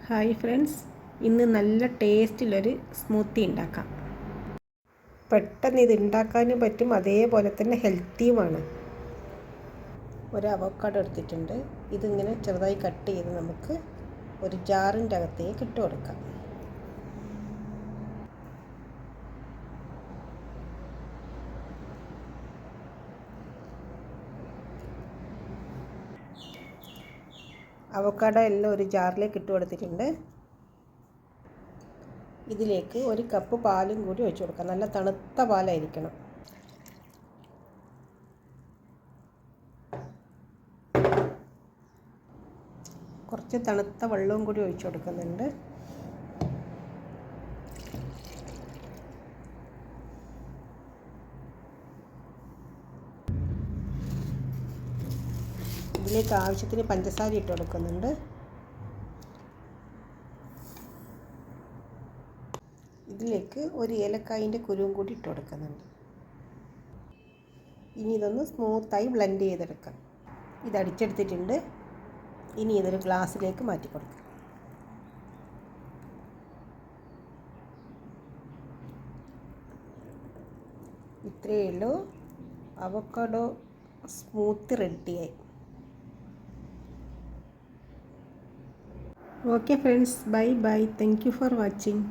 Hi friends, ഇന്ന് നല്ല ടേസ്റ്റിലൊരു smoothie ഉണ്ടാക്കാം. പെട്ടെന്ന് ഇത് ഉണ്ടാക്കാനും പറ്റും, അതേപോലെ തന്നെ ഹെൽത്തിയുമാണ്. ഒരു അവോക്കാഡോ എടുത്തിട്ടുണ്ട്. ഇതിങ്ങനെ ചെറുതായി കട്ട് ചെയ്ത് നമുക്ക് ഒരു ജാറിൻ്റെ അകത്തേക്ക് ഇട്ട് കൊടുക്കാം. അവോക്കാഡോ എല്ലാം ഒരു ജാറിലേക്ക് ഇട്ട് കൊടുത്തിട്ടുണ്ട്. ഇതിലേക്ക് ഒരു കപ്പ് പാലും കൂടി ഒഴിച്ചു കൊടുക്കാം. നല്ല തണുത്ത പാലായിരിക്കണം. കുറച്ച് തണുത്ത വെള്ളവും കൂടി ഒഴിച്ചു കൊടുക്കുന്നുണ്ട്. ഇതിലേക്ക് ആവശ്യത്തിന് പഞ്ചസാര ഇട്ട് കൊടുക്കുന്നുണ്ട്. ഇതിലേക്ക് ഒരു ഏലക്കായിൻ്റെ കുരുവും കൂടി ഇട്ട് കൊടുക്കുന്നുണ്ട്. ഇനി ഇതൊന്ന് സ്മൂത്തായി ബ്ലെൻഡ് ചെയ്തെടുക്കാം. ഇത് അടിച്ചെടുത്തിട്ടുണ്ട്. ഇനി ഇതൊരു ഗ്ലാസ്സിലേക്ക് മാറ്റി കൊടുക്കാം. ഇത്രയേ ഉള്ളൂ, അവോക്കാഡോ സ്മൂത്തി റെഡിയായി. Okay friends, bye bye. Thank you for watching.